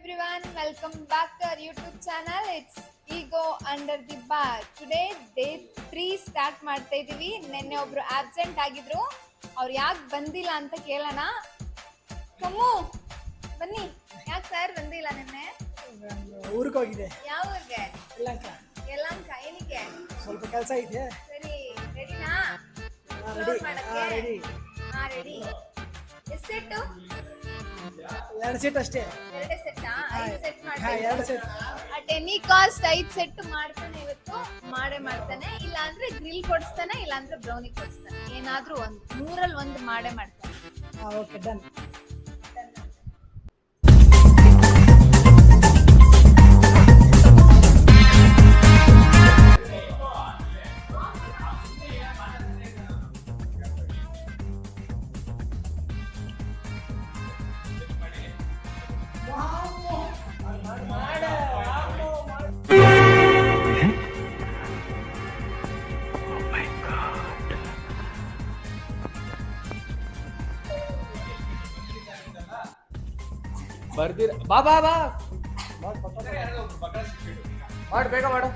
everyone, welcome back to our YouTube channel. It's Ego Under the Bar. Today day 3 start ಮಾಡ್ತಾ ಇದೀವಿ. ನಿನ್ನೆ ಒಬ್ರು absent ಆಗಿದ್ರು, ಅವ್ರು ಯಾಕೆ ಬಂದಿಲ್ಲ ಅಂತ ಕೇಳೋಣ. ಕಮ್ಮು ಬನ್ನಿ, ಯಾಕೆ ಸರ್ ಬಂದಿಲ್ಲ ನಿನ್ನೆ? ಊರಿಗೆ ಹೋಗಿದೆ. ಯಾವ ಊರಿಗೆ? ಯಲಹಂಕ. ಯಲಹಂಕ ಏನಕ್ಕೆ? ಸ್ವಲ್ಪ ಕೆಲಸ ಇದೆ. ಸರಿ, ರೆಡಿನಾ? ರೆಡಿ. ರೆಡಿ. ಎಷ್ಟು ಸೆಟ್ಟು? 2 ಸೆಟ್ ಅಷ್ಟೇ. 2 ಸೆಟ್ಟಾ? 5 ಸೆಟ್ ಎರಡು set. At any cost 5 set ಮಾಡ್ತಾನೆ, ಇವತ್ತು ಮಾಡ್ತಾನೆ. ಇಲ್ಲ ಅಂದ್ರೆ ಗ್ರಿಲ್ ಕೊಡಿಸ್ತಾನೆ, ಇಲ್ಲ ಅಂದ್ರೆ ಬ್ರೌನಿ ಕೊಡಿಸ್ತಾನೆ. ಏನಾದ್ರೂ ಒಂದು 3ರಲ್ಲಿ 1 ಮಾಡ್ತಾನೆ. Okay, done. ಬರ್ದಿರ ಬಾ ಬಾ ಬಾ ಮಾಡು, ಬೇಗ ಮಾಡು.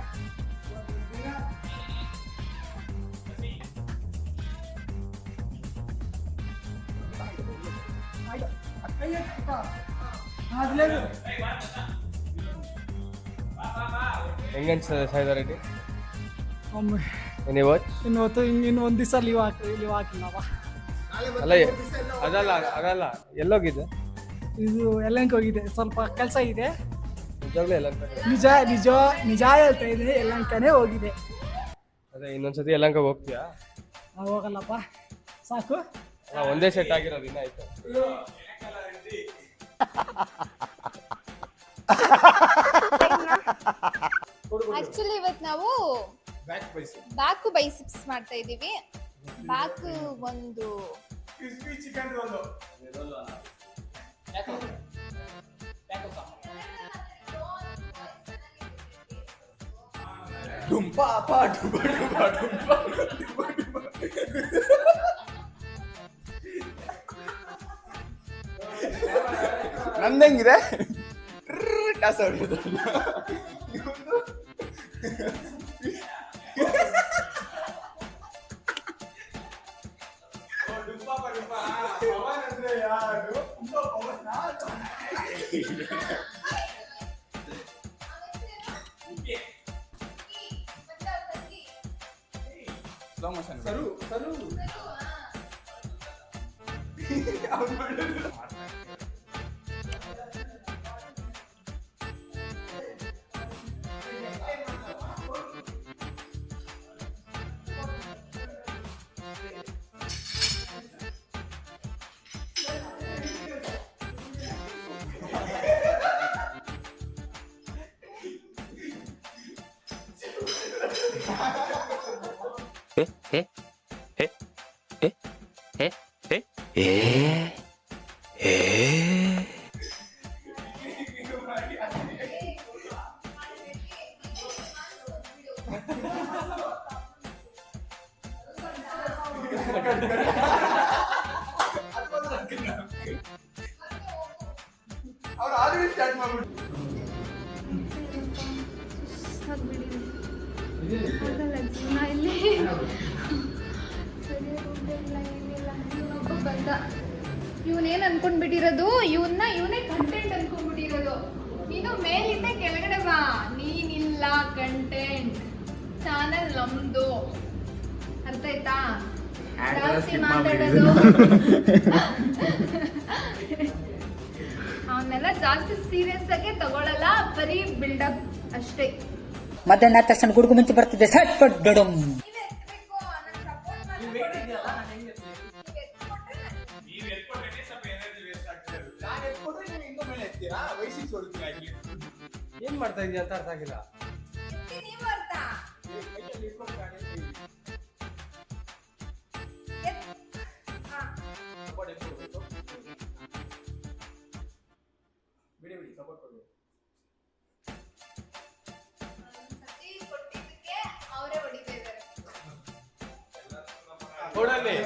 ಹೆಂಗನ್ಸಿದೆ ರೆಡಿ? ಇನ್ನು ಒಂದು ದಿವಸ ಲೀವ್ ಹಾಕಿಲ್ಲವ. ಅಲ್ಲ ಅದಲ್ಲ, ಎಲ್ಲೋಗಿದೆ? ಇದು ಯಲಹಂಕ ಹೋಗಿದೆ. ಸ್ವಲ್ಪ ಕೆಲಸ ಇದೆ. ನಿಜವಾಗ್ಲೂ ಯಲಹಂಕ? ನಿಜ ಹೇಳ್ತಾ ಇದೆ, ಯಲಹಂಕನೇ ಹೋಗಿದೆ. ಅದೇ ಇನ್ನೊಂದ್ಸತಿ ಯಲಹಂಕ ಹೋಗ್ತೀಯಾ? ಹೋಗಲ್ಲಪ್ಪ, ಸಾಕು. ಒಂದೇ ಸೆಟ್ ಆಗಿರೋದು, ಇನ್ನ ಆಯ್ತು. ಆಕ್ಚುಲಿ ಇವತ್ತು ನಾವು ಬ್ಯಾಕ್ ಬೈಸಿಪ್ಸ್ ಮಾಡ್ತಾ ಇದೀವಿ. ಬ್ಯಾಕ್ ಒಂದು ನಂದೆಂಗಿದೆ ಸ್ಲೋ ಮೋಷನ್. ಅವ್ರು ಆಲ್ರೆಡಿ ಸ್ಟಾರ್ಟ್ ಮಾಡ್ಬಿಟ್ಟು ಇವನೇನ್ ಅನ್ಕೊಂಡ್ಬಿಟ್ಟಿರೋದು, ಇವನೇ ಕಂಟೆಂಟ್ ಅನ್ಕೊಂಡ್ಬಿಟ್ಟಿರೋದು. ನೀನು ಮೇಲಿಂದ ಕೆಳಗಡೆ ಬಾ, ನೀನಿಲ್ಲ ಕಂಟೆಂಟ್. ಚಾನಲ್ ನಮ್ದು, ಅರ್ಥ ಆಯ್ತಾ? ಜಾಸ್ತಿ ಮಾತಾಡೋದು ಅವನ್ನೆಲ್ಲ ಜಾಸ್ತಿ ಸೀರಿಯಸ್ ಆಗಿ ತಗೊಳಲ್ಲ, ಬರೀ ಬಿಲ್ಡಪ್ ಅಷ್ಟೇ. ಮಧ್ಯಾಹ್ನ ತಕ್ಷಣ ಗುಡುಗು ಮಿಂಚು ಬರ್ತಿದೆ. ಸಟ್ ಪಟ್ ಡಡಮ್. ಏನ್ ಮಾಡ್ತಾ ಇದೀಯ ಅಂತ ಅರ್ಥ ಆಗಿಲ್ಲ. ಕೊಡಲಿ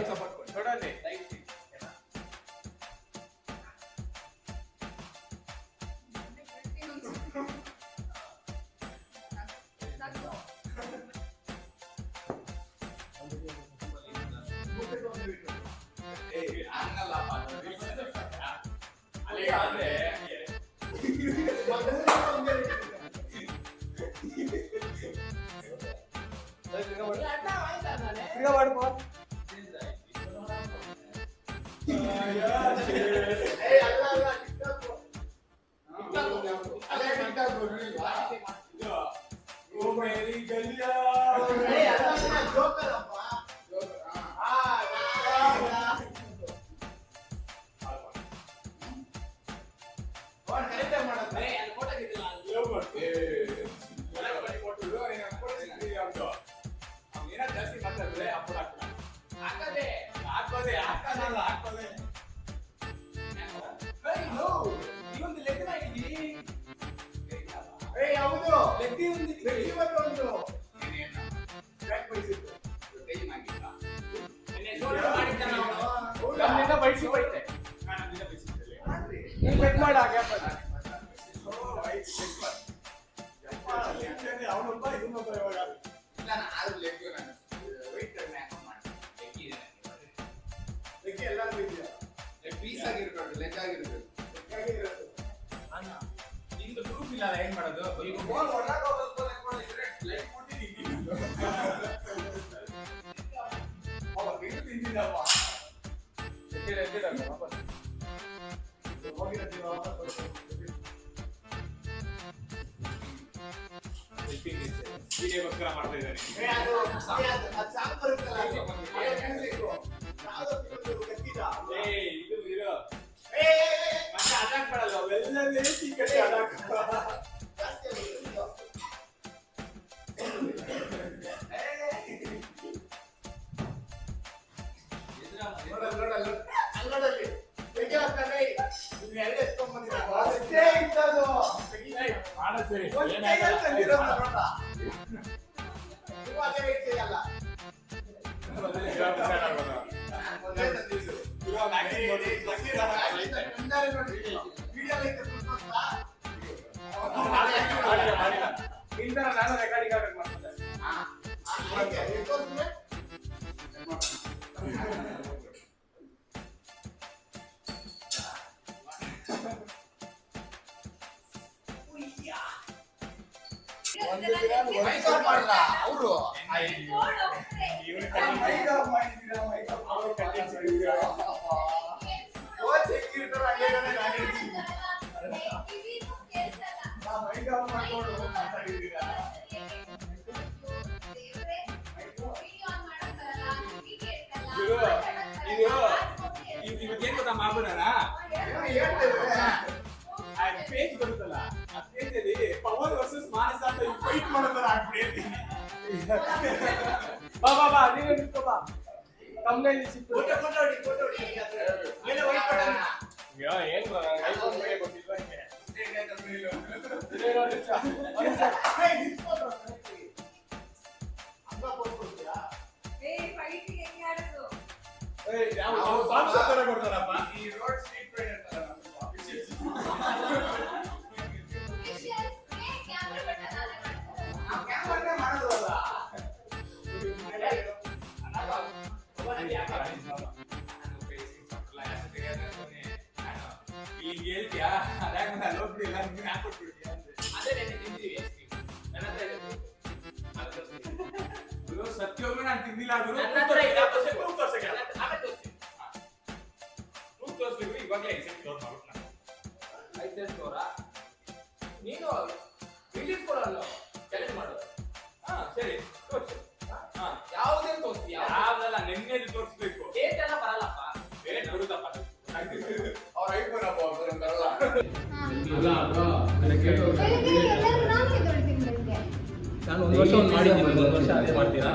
ನಾನು ಒಂದು ವರ್ಷ ಒಂದು ಮಾಡಿದ್ದೀನಿ, ಒಂದು ವರ್ಷ ಅದೇ ಮಾಡ್ತೀರಾ?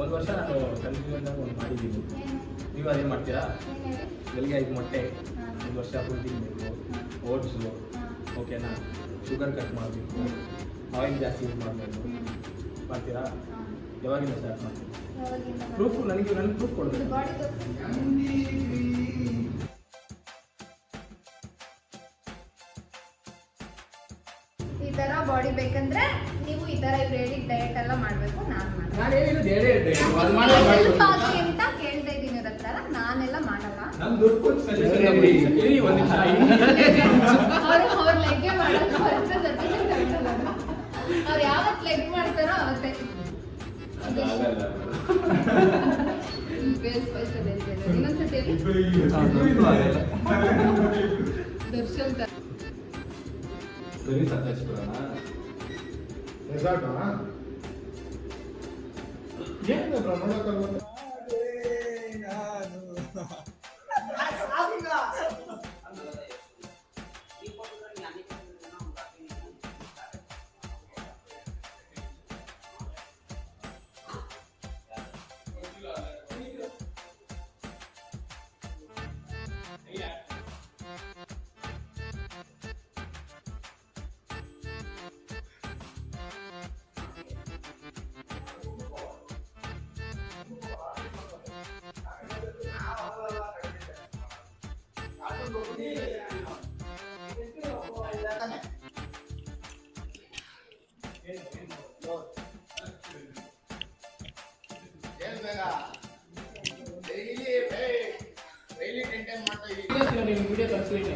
ಒಂದು ವರ್ಷ ನಾನು ಕಂಟಿನ್ಯೂ ಒಂದು ಮಾಡಿದ್ದೀನಿ, ನೀವು ಅದೇ ಮಾಡ್ತೀರಾ? ಬೆಳಿಗ್ಗೆ 5 ಮೊಟ್ಟೆ, ಒಂದು ವರ್ಷ ಫುಲ್ ತಿನ್ನಬೇಕು, ಓಟ್ಸು, ಓಕೆನಾ? ಶುಗರ್ ಕಟ್ ಮಾಡಬೇಕು, ಆಯಿಲ್ ಜಾಸ್ತಿ ಯೂಸ್ ಮಾಡಬೇಕು, ಮಾಡ್ತೀರಾ? ಯಾವಾಗಿಂದ ಸ್ಟಾರ್ಟ್ ಮಾಡ್ತೀನಿ? ಪ್ರೂಫ್ ನನಗೆ ಪ್ರೂಫ್ ಕೊಡಬೇಕು. ಈ ತರ ಬಾಡಿ ಬೇಕಂದ್ರೆ ನೀವು ಈ ತರ ಇವ್ರು ಹೇಳಿದ ಡಯಟ್ ಎಲ್ಲ ಮಾಡ್ಬೇಕು. ನಾನು ಹೇಳಿದ್ದು ಹೆಲ್ಪ್ ಆಗಿ ಅಂತ ಕೇಳ್ತಾ ಇದ್ದೀನಿ ಇವ್ರ ಹತ್ರ. ನಾನೆಲ್ಲ ಮಾಡಲ್ಲ. ನಮ್ ದುಡ್ಡು ಕೊಟ್ಟು ಸಜೆಷನ್ ಇರಿ ಒಂದು ನಿಮಿಷ ಅವ್ರ ಲೆಗ್ಗೆ ಮಾಡಕ್ಕೆ ಅವ್ರು ಯಾವತ್ತು ಲೆಗ್ ಮಾಡ್ತಾರೋ ಅವತ್ತೇ ಅದು ಆಗಲ್ಲ ಬೇಯಿಸ್ಕೊಳ್ತದೆ ಇನ್ನೊಂದ್ಸತಿ ಹೇಳಿ. ದರ್ಶನ್ ಬರೀ ಸತ್ತಾಚ್ಬಿಡೋಣ ನೀವು ವಿಡಿಯೋ ಕಳಿಸ್ಲಿಕ್ಕೆ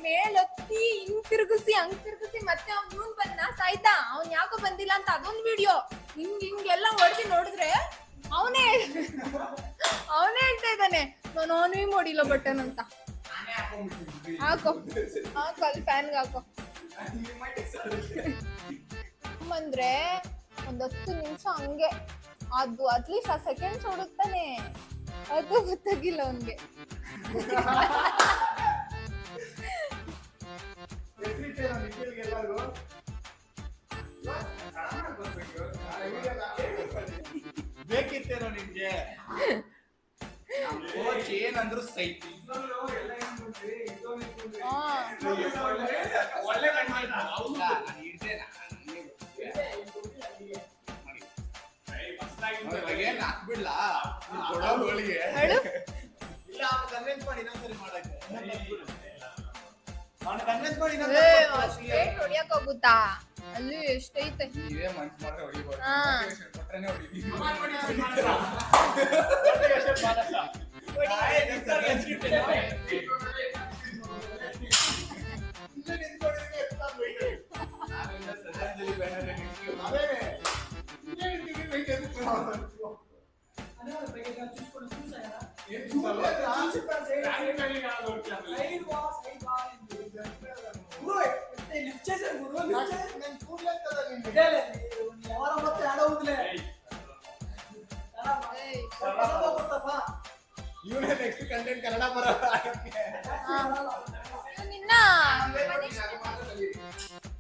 ಮೇಲೊತ್ತಿ ಹಿಂಗ್ ತಿರುಗಿಸಿ ಹಂಗ್ ತಿರುಗಿಸಿ ಮತ್ತೆ ಅವ್ನ್ ಇವನ್ ಬಂದ ಸಾಯ್ತಾ ಅವ್ನ್ ಯಾಕೋ ಬಂದಿಲ್ಲ ಅಂತ ಅದೊಂದ್ ವಿಡಿಯೋ ಹಿಂಗೆಲ್ಲ ಹೊಡೆದಿ ನೋಡಿದ್ರೆ ಅವನೇ ಹೇಳ್ತಾ ಇದ್ದಾನೆ ನಾನು ಅವನೇ ಮಾಡಿಲ್ಲ ಬಟನ್ ಅಂತ. ಹಾಕೋ ಅಲ್ಲಿ ಫ್ಯಾನ್ಗೆ ಹಾಕೋ ಅಂದ್ರೆ ಒಂದ್ 10 ನಿಮಿಷ ಹಂಗೆ ಅದು ಅಟ್ಲೀಸ್ಟ್ ಆ ಸೆಕೆಂಡ್ಸ್ ಹುಡುಕ್ತಾನೆ ಅದು ಗೊತ್ತಾಗಿಲ್ಲ ಅವನ್ಗೆ. ಬೇಕಿತ್ತೇನೋ ನಿಮ್ಗೆ ಕೋಚ್ ಏನಂದ್ರು ಸೈ ಒಳ್ಳೆ ಹಾಕ್ಬಿಡ್ಲಾ ಕೊಡೋಗಳಿಗೆ ಇಲ್ಲ ಅವ್ನು ಕನ್ವಿನ್ಸ್ ಮಾಡಿ ಇನ್ನೊಂದ್ಸರಿ ಮಾಡಕ್ಕೆ ಅವ್ನು ಕನ್ವಿನ್ಸ್ ಮಾಡಿ ಹೊಡಿಯಕ್ ಹೋಗುತ್ತಾ ಅಲ್ಲಿ ಎಷ್ಟೈತೆ ನೀವೇ ಮನ್ಸ್ ಮಾಡ್ರೆ ಹೊಡಿಬೋದು ಕೊಟ್ರೇನೆ ಹೊಡಿತೀವಿ ಇವನೇ ನೆಕ್ಸ್ಟ್ ಕಂಟೆಂಟ್ ಕನ್ನಡ ಬರಲ್ಲ ನಿನ್ನ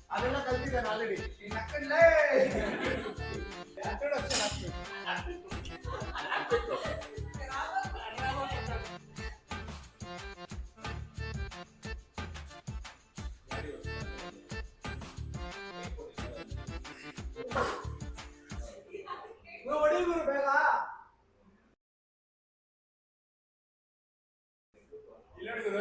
ಅದೆಲ್ಲ ಕಲ್ತಿದ್ದಾನೆ ಆಲ್ರೆಡಿ ಬೇಗ